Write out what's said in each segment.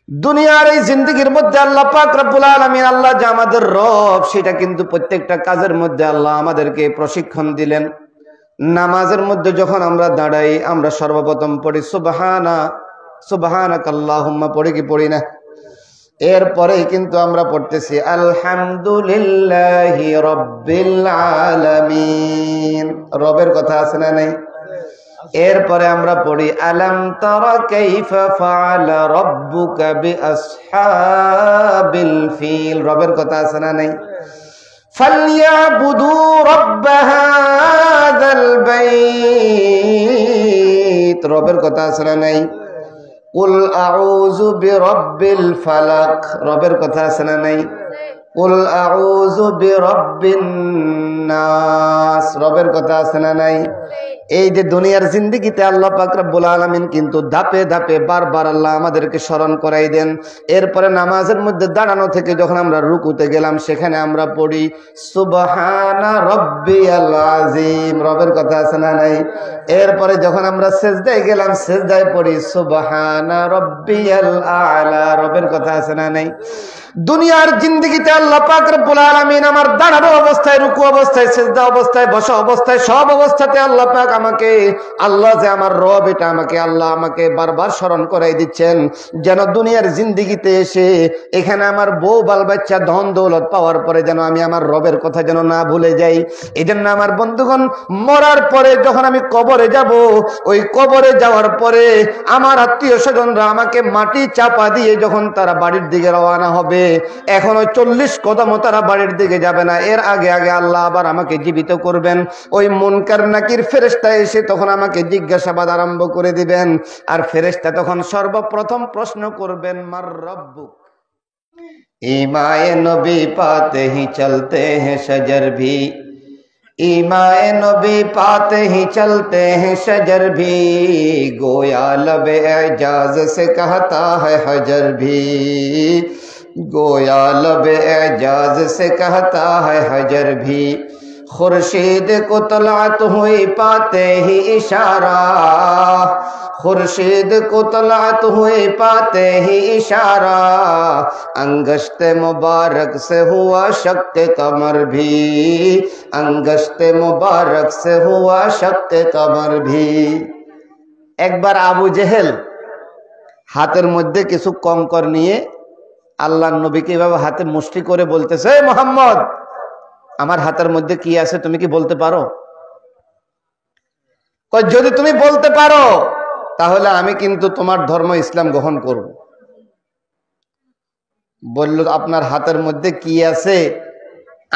দুনিয়ার এই জিন্দেগির মধ্যে আল্লাহ পাক রব্বুল আলামিন, আল্লাহ যে আমাদের রব, সেটা কিন্তু প্রত্যেকটা কাজের মধ্যে আল্লাহ আমাদেরকে প্রশিক্ষণ দিলেন। নামাজের মধ্যে যখন আমরা দাঁড়াই, আমরা সর্বপ্রথম পড়ি সুবহানাকাল্লাহুম্মা, পড়ি কি পড়ি না? এরপরেই কিন্তু আমরা পড়তেছি আলহামদুলিল্লাহি রাব্বিল আলামিন। রবের কথা আছে না নাই? এরপরে আমরা পড়ি আলাম তারা কাইফা ফাআলা রাব্বুকা বিআসহাবিল ফিল। রবের কথা আছে না নাই? ফালইয়াবুদু রাব্ব হাযাল বাইত। রবের কথা আছে না নাই? কুল আউযু বিরাব্বিল ফালাক। রবের কথা আছে না নাই? কুল আউযু বিরাব্বিন নাস। রবের কথা আছে না নাই? এই যে দুনিয়ার জিন্দেগিতে আল্লাহ পাক রব্বুল আলামিন কিন্তু ধাপে ধাপে বারবার আল্লাহ আমাদেরকে স্মরণ করাই দেন। এরপরে নামাজের মধ্যে দাঁড়ানো থেকে যখন আমরা রুকুতে গেলাম, সেখানে আমরা পড়ি সুবহানা রাব্বিয়াল আযীম। রবের কথা আছে না নাই? এরপরে যখন আমরা সিজদায় গেলাম, সিজদায় পড়ি সুবহানা রাব্বিয়াল আ'লা। রবের কথা আছে না নাই? দুনিয়ার জিন্দেগিতে আল্লাহ পাক রব্বুল আলামিন আমার দাঁড়ানো অবস্থায়, রুকু অবস্থায়, সিজদা অবস্থায়, বসা অবস্থায়, সব অবস্থাতে আল্লাহ পাক আমাকে, আল্লাহ যে আমার রব, এটা আল্লাহ আমাকে বারবার স্মরণ করাই দিচ্ছেন, যেন দুনিয়ার জিন্দেগিতে এসে এখানে আমার বউ বাল বাচ্চা ধন দৌলত পাওয়ার পরে যেন আমি আমার রবের কথা যেন না ভুলে যাই। এই জন্য আমার বন্ধুগণ, মরার পরে যখন আমি কবরে যাব, ওই কবরে যাওয়ার পরে আমার আত্মীয় স্বজনরা আমাকে মাটি চাপা দিয়ে যখন তারা বাড়ির দিকে রওনা হবে, এখনো 40 কদমও তারা বাড়ির দিকে যাবে না, এর আগে আগে আল্লাহ আবার আমাকে জীবিত করবেন। ওই মুনকার নাকির ফেরেশতা এসে তখন আমাকে জিজ্ঞাসাবাদ আরম্ভ করে দিবেন। আর ফেরেশতা তখন সর্বপ্রথম প্রশ্ন করবেন, মার রব্বুক। ইমায়ে নবী পাতে হি চলতে হ্যাঁ শজর ভি, ইমায়ে নবী পাতে হি চলতে হ্যাঁ শজর ভি, গোয়া লবে এজাজ সে कहता है हजर भी, गोया लबे एजाज से कहता है हजर भी, खुर्शीद को तलात हुई पाते ही इशारा, खुर्शीद को तलात हुई पाते ही इशारा, अंगश्ते मुबारक से हुआ शक कमर भी, अंगश्ते मुबारक से हुआ शक कमर भी। एक बार আবু জেহেল হাতের মধ্যে কিছু কঙ্কর নিয়ে আল্লাহর নবীকে এভাবে হাতে মুষ্টি করে বলতেছে, মুহাম্মদ, আমার হাতের মধ্যে কি আছে তুমি কি বলতে পারো? যদি তুমি বলতে পারো তাহলে আমি কিন্তু তোমার ধর্ম ইসলাম গ্রহণ করব। বলল, আপনার হাতের মধ্যে কি আছে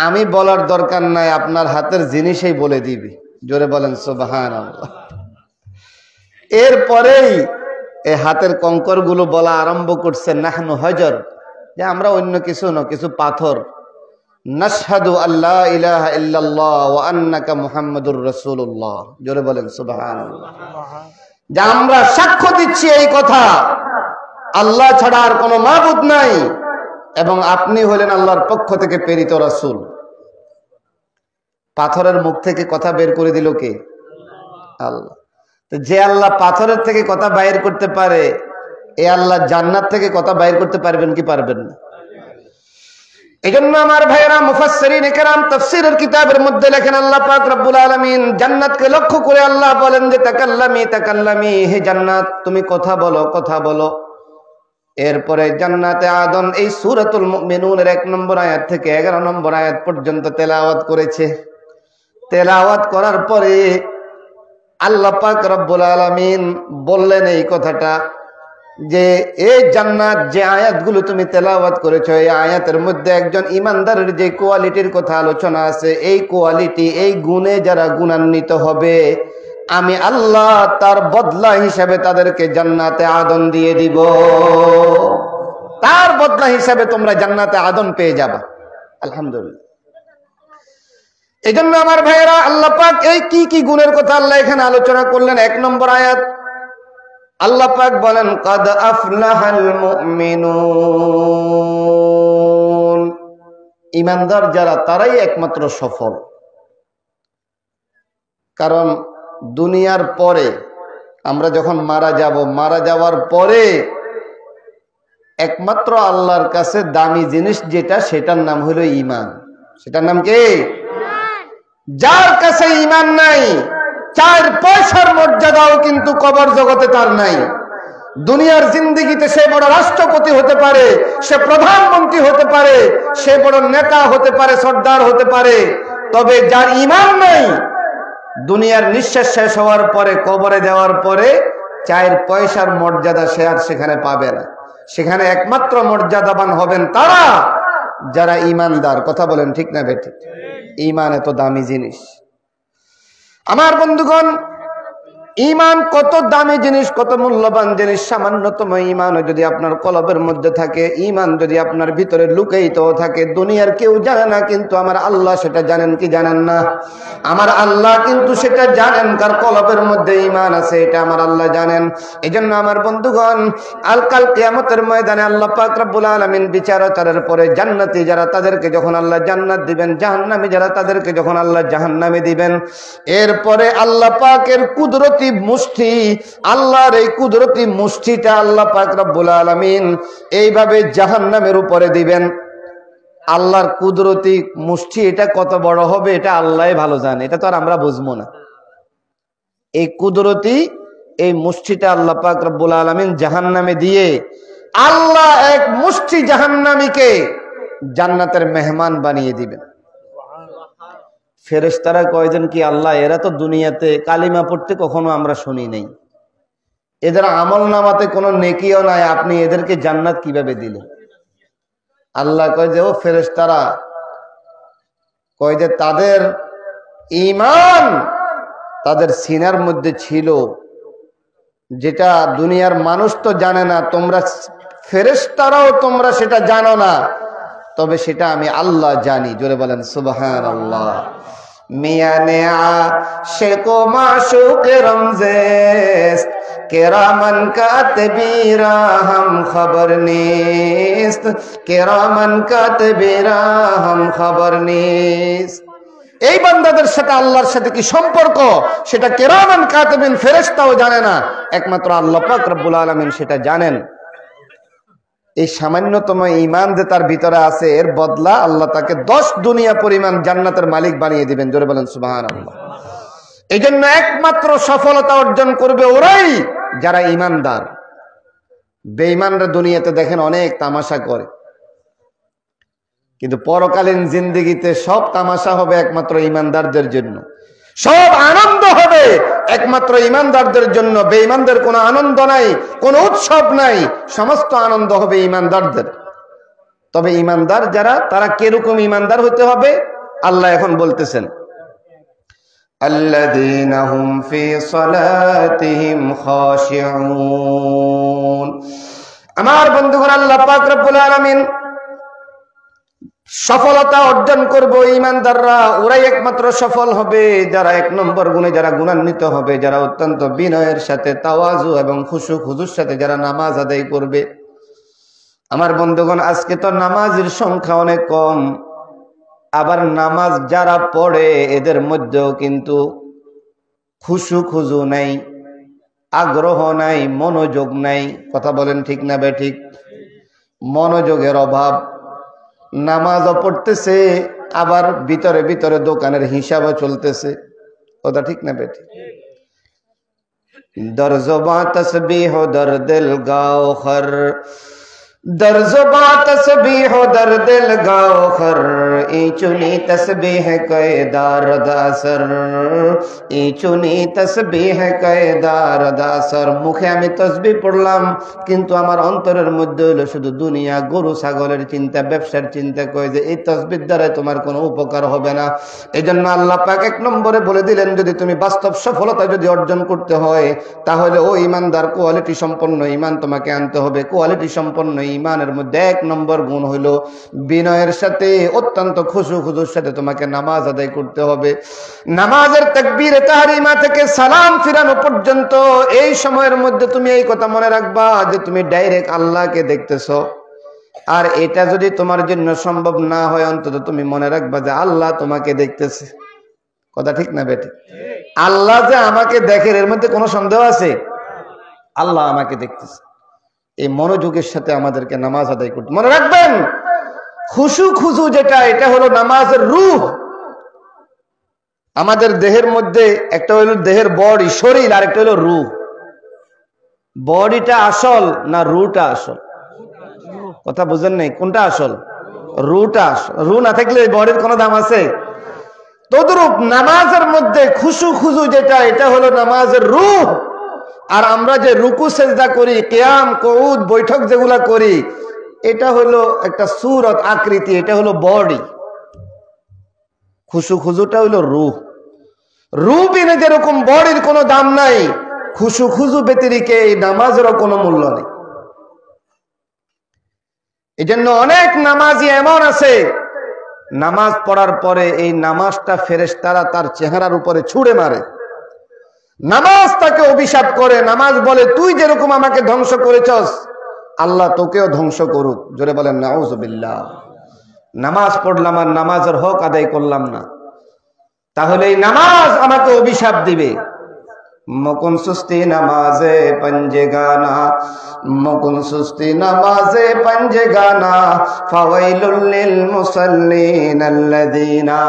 আমি বলার দরকার নাই, আপনার হাতের জিনিসই বলে দিবি। জোরে বলেন সুবহানাল্লাহ। এরপরেই এই হাতের কঙ্কর গুলো বলা আরম্ভ করছে, নাহনু হজর, যে আমরা অন্য কিছু না, কিছু পাথর। নাশহাদু আল্লা ইলাহা ইল্লাল্লাহ ওয়া আন্নাকা মুহাম্মাদুর রাসূলুল্লাহ। জোরে বলেন সুবহানাল্লাহ। যে আমরা সাক্ষ্য দিচ্ছি এই কথা, আল্লাহ ছাড়া আর কোনো মাবুদ নাই এবং আপনি হলেন আল্লাহর পক্ষ থেকে প্রেরিত রাসূল। পাথরের মুখ থেকে কথা বের করে দিল কে? আল্লাহ। যে আল্লাহ পাথরের থেকে কথা বাইর করতে পারে, এ আল্লাহ জান্নাত থেকে কথা বাইর করতে পারবেন কি পারবেন না? এজন্য আমার ভাইয়েরা, মুফাসসিরিন ইকরাম তাফসীরের কিতাবের মধ্যে লেখেন, আল্লাহ পাক রব্বুল আলামিন জান্নাতকে লক্ষ্য করে আল্লাহ বলেন যে তাকাল্লামি তাকাল্লামি, হে জান্নাত তুমি কথা বলো, কথা বলো। এরপরে জান্নাতে আদন এই সূরাতুল মুমিনুনের 1 নম্বর আয়াত থেকে 11 নম্বর আয়াত পর্যন্ত তেলাওয়াত করেছে। তেলাওয়াত করার পরে আল্লাহ পাক রব্বুল আলামিন বললেন এই কথাটা, যে এই জান্নাত যে আয়াতগুলো তুমি তেলাওয়াত করেছো, এই আয়াতের মধ্যে একজন ইমানদারের যে কোয়ালিটির কথা আলোচনা আছে, এই কোয়ালিটি, এই গুণে যারা গুণান্বিত হবে, আমি আল্লাহ তার বদলা হিসাবে তাদেরকে জান্নাতে আদন দিয়ে দিব। তার বদলা হিসাবে তোমরা জান্নাতে আদন পেয়ে যাবা। আলহামদুলিল্লাহ। এই জন্য আমার ভাইয়েরা, আল্লাহ পাক এই কি কি গুণের কথা আল্লাহ এখানে আলোচনা করলেন। 1 নম্বর আয়াত আল্লাহ পাক বলেন, কাদ আফলাহাল মুমিনুন, ঈমানদার যারা তারাই একমাত্র সফল। কারণ দুনিয়ার পরে আমরা যখন মারা যাব, মারা যাওয়ার পরে একমাত্র আল্লাহর কাছে দামি জিনিস যেটা, সেটার নাম হলো ঈমান। সেটার নাম কি? যার কাছে ঈমান নাই, 4 পয়সার মর্যাদাও কিন্তু কবর জগতে তার নাই। দুনিয়ার জিন্দেগিতে সে বড় রাষ্ট্রপতি হতে পারে, সে প্রধানমন্ত্রী হতে পারে, সে বড় নেতা হতে পারে, সর্দার হতে পারে, তবে যার ঈমান নাই, দুনিয়ার নিঃশ্বাস শেষ হওয়ার পরে, কবরে দেওয়ার পরে 4 পয়সার মর্যাদা সে আর সেখানে পাবে না। সেখানে একমাত্র মর্যাদাবান হবেন তারা যারা ঈমানদার। কথা বলেন ঠিক না বেঠিক? ঈমান এত দামি জিনিস। আমার বন্ধুগণ, ঈমান কত দামি জিনিস, কত মূল্যবান জিনিস। সামান্যতম ঈমান যদি আপনার কলবের মধ্যে থাকে, ঈমান যদি আপনার ভিতরে লুকায়িত থাকে, দুনিয়ার কেউ জানে না, কিন্তু আমার আল্লাহ সেটা জানেন কি জানেন না? আমার আল্লাহ কিন্তু সেটা জানেন, কার কলবের মধ্যে ঈমান আছে এটা আমার আল্লাহ জানেন। এজন্য আমার বন্ধুগণ, কাল কিয়ামতের ময়দানে আল্লাহ পাক রব্বুল আলামিন বিচারাচারের পরে জান্নাতি যারা, তাদেরকে যখন আল্লাহ জান্নাত দিবেন, জাহান্নামী যারা, তাদেরকে যখন আল্লাহ জাহান্নামে দিবেন, এরপরে আল্লাহ পাকের কুদরতি মুষ্টি, আল্লাহর এই কুদরতি মুষ্টিটা আল্লাহ পাক রব্বুল আলামিন এইভাবে জাহান্নামের উপরে দিবেন। আল্লাহর কুদরতি মুষ্টি এটা কত বড় হবে এটা আল্লাহই ভালো জানে, এটা তো আর আমরা বুঝবো না। এই কুদরতি এই মুষ্টিটা আল্লাহ পাক রব্বুল আলামিন জাহান্নামে দিয়ে, আল্লাহ এক মুষ্টি জাহান্নামীকে জান্নাতের মেহমান বানিয়ে দিবেন। ফেরেশতারা কয়জন কি আল্লাহ, এরা তো দুনিয়াতে কালিমা পড়তে কখনো আমরা শুনি নাই, এদের আমল নামাতে কোনো নেকিও নাই, আপনি এদেরকে জান্নাত কিভাবে দিলেন? আল্লাহ কয় যে, ও ফেরেশতারা, কয় যে তাদের ঈমান তাদের সিনার মধ্যে ছিল, যেটা দুনিয়ার মানুষ তো জানে না, তোমরা ফেরেশতারাও তোমরা সেটা জানো না, তবে সেটা আমি আল্লাহ জানি। জোরে বলেন সুবহানাল্লাহ। মিয়ানে আশিকো মাশুক রমজেস কেরামান কাতবীরা হাম খবর নিস্ত, কেরামান কাতবীরা হাম খবর নিস্ত। এই বান্দাদের সাথে আল্লাহর সাথে কি সম্পর্ক, সেটা কেরামান কাতিবিন ফেরেশতাও জানে না, একমাত্র আল্লাহ পাক রব্বুল আলামিন সেটা জানেন। এই সামান্যতম ঈমান যে তার ভিতরে আছে, এর বদলা আল্লাহ তাকে 10 দুনিয়া পরিমাণ জান্নাতের মালিক বানিয়ে দিবেন। জোরে বলেন সুবহানাল্লাহ। এই জন্য একমাত্র সফলতা অর্জন করবে ওরাই যারা ঈমানদার। বেঈমানরা দুনিয়াতে দেখেন অনেক তামাশা করে, কিন্তু পরকালীন জিন্দেগিতে সব তামাশা হবে একমাত্র ঈমানদারদের জন্য, সব আনন্দ হবে একমাত্র ঈমানদারদের জন্য। বেঈমানদের কোনো আনন্দ নাই, কোনো উৎসব নাই, সমস্ত আনন্দ হবে ঈমানদারদের। তবে ঈমানদার যারা, তারা কিরকম ঈমানদার হতে হবে আল্লাহ এখন বলতেছেন, আল্লাযীনা হুম ফি সালাতিহিম খাশিউন। আমার বন্ধুগণ, আল্লাহ পাক রব্বুল আলামিন সফলতা অর্জন করবো ঈমানদাররা, ওরাই একমাত্র সফল হবে যারা 1 নম্বর গুণে যারা গুণান্বিত হবে, যারা অত্যন্ত বিনয়ের সাথে, তাওয়াজু এবং খুশু খুজুর সাথে যারা নামাজ আদায় করবে। আমার বন্ধুগণ, আজকে তো নামাজের সংখ্যা অনেক কম, আবার নামাজ যারা পড়ে এদের মধ্যেও কিন্তু খুশু খুজু নাই, আগ্রহ নাই, মনোযোগ নাই। কথা বলেন ঠিক না বেঠিক? মনোযোগের অভাব। নামাজও পড়তেছে, আবার ভিতরে ভিতরে দোকানের হিসাবও চলতেছে। কথা ঠিক না বেঠিক? দরজবা তসবিহ দর দিল গাও খর, দরজবা তসবিহ দর দিল গাও খর, এই চুনি তসবিহ কয়দার দাসর, এই চুনি তসবিহ কয়দার দাসর। মুখে আমি তসবিহ পড়লাম, কিন্তু আমার অন্তরের মধ্যে হলো শুধু দুনিয়া, গরু ছাগলের চিন্তা, ব্যবসার চিন্তা। কয় যে এই তসবির দ্বারা তোমার কোনো উপকার হবে না। এই জন্য আল্লাহ পাক 1 নম্বরে বলে দিলেন, যদি তুমি বাস্তব সফলতা যদি অর্জন করতে হয়, তাহলে ও ঈমানদার, কোয়ালিটি সম্পন্ন ঈমান তোমাকে আনতে হবে। কোয়ালিটি সম্পন্ন ঈমানের মধ্যে 1 নম্বর গুণ হলো বিনয়ের সাথে, অত্যন্ত খুশু খুজুর সাথে তোমাকে নামাজ আদায় করতে হবে। নামাজের তাকবীরে তাহরিমা থেকে সালাম ফিরানো পর্যন্ত এই সময়ের মধ্যে তুমি এই কথা মনে রাখবা যে তুমি ডাইরেক্ট আল্লাহকে দেখতেছো। আর এটা যদি তোমার জন্য সম্ভব না হয়, অন্তত তুমি মনে রাখবা যে আল্লাহ তোমাকে দেখতেছে। কথা ঠিক না বেটি? আল্লাহ যে আমাকে দেখে, এর মধ্যে কোনো সন্দেহ আছে? আল্লাহ আমাকে দেখতেছে। এই মনোযোগের সাথে আমাদেরকে নামাজ আদায় করতে। মনে রাখবেন, খুশু খুজু যেটা, এটা হলো নামাজের রূহ। আমাদের দেহের মধ্যে একটা হলো দেহের বডি, শরীর, আর একটা হলো রূহ। বডিটা আসল না রুটা আসল? কথা বুঝেন নাই? কোনটা আসল? রুটা আসল। রু না থাকলে বডির কোনো দাম আছে? তদ্রূপ নামাজের মধ্যে খুশু খুজু যেটা, এটা হলো নামাজের রূহ। আর আমরা যে রুকু সেজদা করি, কিয়াম, কউদ, বৈঠক যেগুলা করি, এটা হলো একটা সূরত, আকৃতি, এটা হলো বডি। খুশু খুজুটা হলো রূহ। রূহ বিনে যেরকম বডির কোনো দাম নাই, খুশু খুজু ব্যতিরিকে এই নামাজেরও কোনো মূল্য নেই। এই জন্য অনেক নামাজি এমন আছে, নামাজ পড়ার পরে এই নামাজটা ফেরেশতারা তার চেহারার উপরে ছুঁড়ে মারে। নামাজ তাকে অভিশাপ করে। নামাজ বলে, তুই যেরকম আমাকে ধ্বংস করেছস, আল্লাহ তোকেও ধ্বংস করুক। জোরে বলেন নাউযুবিল্লাহ। নামাজ পড়লাম আর নামাজের হক আদায় করলাম না, তাহলে এই নামাজ আমাকে অভিশাপ দিবে। মুকুন সুস্তি নামাজে পঞ্জে গানা, মুকুন সুস্তি নামাজে পঞ্জে গানা, ফাওয়াইলুল লিল মুসাল্লিন আল্লাযিনা।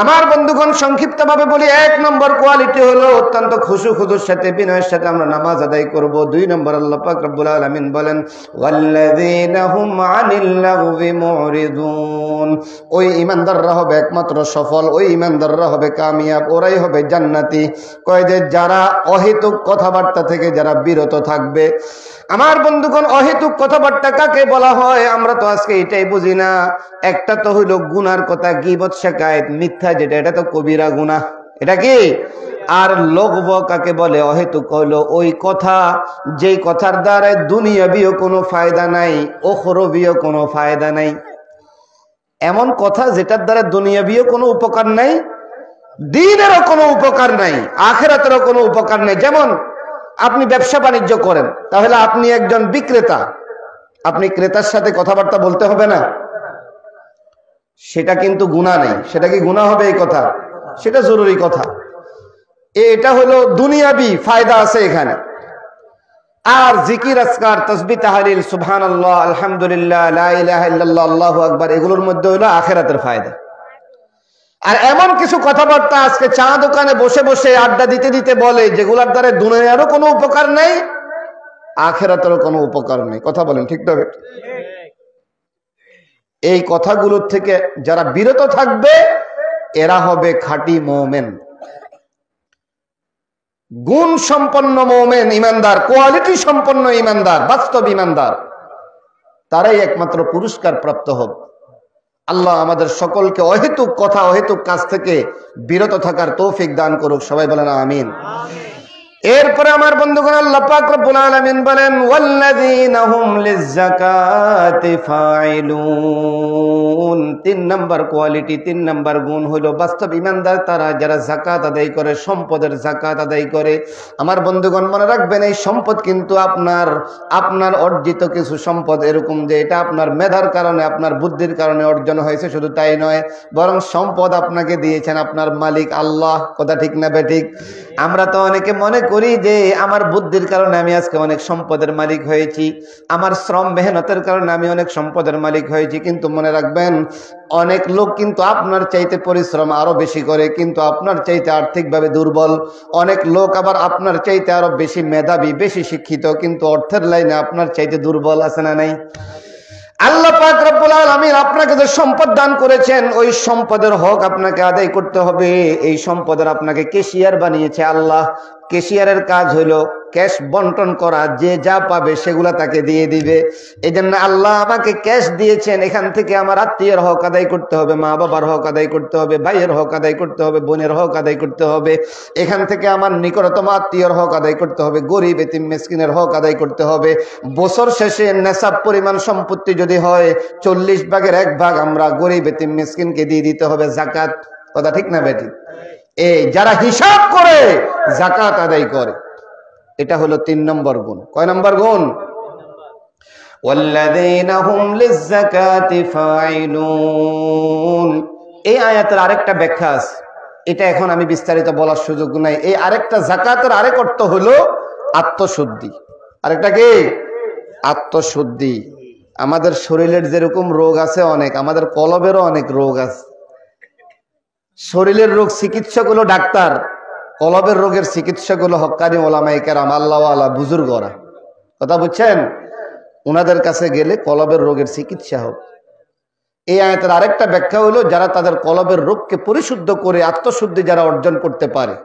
আমার বন্ধুগণ, সংক্ষিপ্ত ভাবে বলি, 1 নম্বর কোয়ালিটি হলো অত্যন্ত খুশু খুজুর সাথে, বিনয়ের সাথে আমরা নামাজ আদায় করব। 2 নম্বর, আল্লাহ পাক রব্বুল আলামিন বলেন, ওয়াল্লাযিনা হুম আনিল লাগবি মুরিদুন। ওই ঈমানদাররা হবে একমাত্র সফল, ওই ঈমানদাররা হবে কামিয়াব, ওরাই হবে জান্নাতি। কয় যে যারা অহেতুক কথাবার্তা থেকে যারা বিরত থাকবে। আমার বন্ধুগণ, অহেতুক কথাবার্তা কাকে বলা হয়? আমরা তো আজকে এটাই বুঝি না। একটা তো হইল গুনার কথা, গীবত, শিকায়েত, মিথ্যা, যেটা এটা তো কবিরা গুনাহ। এটা কি? আর লগব কাকে বলে? অহেতুক হইলো ওই কথা, যেই কথার দ্বারা দুনিয়াবিও কোনো ফায়দা নাই, উখরবিও কোনো ফায়দা নাই। এমন কথা যেটার দ্বারা দুনিয়াবিও কোনো উপকার নাই, দ্বীনেরও কোনো উপকার নাই, আখিরাতেরও কোনো উপকার নাই। যেমন আপনি ব্যবসা বাণিজ্য করেন, তাহলে আপনি একজন বিক্রেতা, আপনি ক্রেতার সাথে কথাবার্তা বলতে হবে না? সেটা কিন্তু গুনাহ নেই। সেটা কি গুনাহ হবে এই কথা? সেটা জরুরি কথা। এটা হলো দুনিয়াবি ফায়দা আছে এখানে। আর জিকির, আজকার, তাসবিহ, তাহলিল, সুবহানাল্লাহ, আলহামদুলিল্লাহ, লা ইলাহা ইল্লাল্লাহ, আল্লাহু আকবার, এগুলোর মধ্যে হলো আখিরাতের ফায়দা। আর এমন কিছু কথাবার্তা আজকে চা দোকানে বসে বসে আড্ডা দিতে দিতে বলে, যেগুলোর দ্বারা দুনিয়ারও কোনো উপকার নেই, আখিরাতেরও কোনো উপকার নেই। কথা বলেন ঠিক না? এই কথাগুলোর থেকে যারা বিরত থাকবে, এরা হবে খাঁটি মুমিন, গুণ সম্পন্ন মুমিন, ইমানদার, কোয়ালিটি সম্পন্ন ইমানদার, বাস্তব ইমানদার। তারাই একমাত্র পুরস্কার প্রাপ্ত হবে। আল্লাহ আমাদের সকলকে অহেতুক কথা, অহেতুক কাজ থেকে বিরত থাকার তৌফিক দান করুক। সবাই বলেন আমিন। এরপরে আমার বন্ধুগণ, আল্লাহ পাক রব্বুল আলামিন বলেন, ওয়াল্লাযীনা হুম লিয-যাকাতি ফাইলুন। 3 নাম্বার কোয়ালিটি, 3 নাম্বার গুণ হলো বাস্তব ইমানদার তারা, যারা যাকাত আদায় করে, সম্পদের যাকাত আদায় করে। আমার বন্ধুগণ, মনে রাখবেন, এই সম্পদ কিন্তু আপনার অর্জিত কিছু সম্পদ, এরকম যে এটা আপনার মেধার কারণে, আপনার বুদ্ধির কারণে অর্জন হয়েছে, শুধু তাই নয়, বরং সম্পদ আপনাকে দিয়েছেন আপনার মালিক আল্লাহ। কথা ঠিক না বেঠিক? আমরা তো অনেকে মনে করি যে আমার বুদ্ধির কারণে আমি আজকে অনেক সম্পদের মালিক হয়েছি, আমার শ্রম মেহনতের কারণে আমি অনেক সম্পদের মালিক হয়েছি। কিন্তু মনে রাখবেন, অনেক লোক কিন্তু আপনার চাইতে পরিশ্রম আরো বেশি করে, কিন্তু আপনার চাইতে আর্থিকভাবে দুর্বল। অনেক লোক আবার আপনার চাইতে আরো বেশি মেধাবী, বেশি শিক্ষিত, কিন্তু অর্থের লাইনে আপনার চাইতে দুর্বল। আছে না নাই? আল্লাহ পাক রব্বুল আলামিন আপনাকে যে সম্পদ দান করেছেন, ওই সম্পদের হক আপনাকে আদায় করতে হবে। এই সম্পদের আপনাকে ক্যাশিয়ার বানিয়েছে আল্লাহ। ক্যাশিয়ারের কাজ হলো ক্যাশ বন্টন করা, যে যা পাবে সেগুলা তাকে দিয়ে দিবে। এই জন্য আল্লাহ আমাকে ক্যাশ দিয়েছেন, এখান থেকে আমার আত্মীয়ের হক আদায় করতে হবে, মা বাবার হক আদায় করতে হবে, ভাইয়ের হক আদায় করতে হবে, বোনের হক আদায় করতে হবে, এখান থেকে আমার নিকটতম আত্মীয়র হক আদায় করতে হবে, গরিব এতিম মিসকিনের হক আদায় করতে হবে। বছর শেষে নেশাব পরিমাণ সম্পত্তি যদি হয়, 40 ভাগের 1 ভাগ আমরা গরিব এতিম মিসকিনকে দিয়ে দিতে হবে যাকাত। কথা ঠিক না বেঠিক? এই যারা হিসাব করে যাকাত আদায় করে, এটা হলো 3 নম্বর গুণ। কয় নম্বর গুণ? ওয়াল্লাযীনা হুম লিয-যাকাতি ফাইলুন। এই আয়াতের আরেকটা ব্যাখ্যা আছে, এটা এখন আমি বিস্তারিত বলার সুযোগ নাই। এই আরেকটা যাকাতের আরেক অর্থ হলো আত্মশুদ্ধি। আরেকটা কি? আত্মশুদ্ধি। আমাদের শরীরের যেরকম রোগ আছে অনেক, আমাদের কলবেরও অনেক রোগ আছে। শরীরের রোগ চিকিৎসক হলো ডাক্তার, কলবের রোগের চিকিৎসক হলো হক্কানি ওলামায়ে কেরাম, আল্লাহওয়ালা বুজুর্গরা। কথা বুঝছেন? ওনাদের কাছে গেলে কলবের রোগের চিকিৎসা হোক। এই আয়াতের আরেকটা ব্যাখ্যা হলো, যারা তাদের কলবের রোগকে পরিশুদ্ধ করে আত্মশুদ্ধি যারা অর্জন করতে পারে,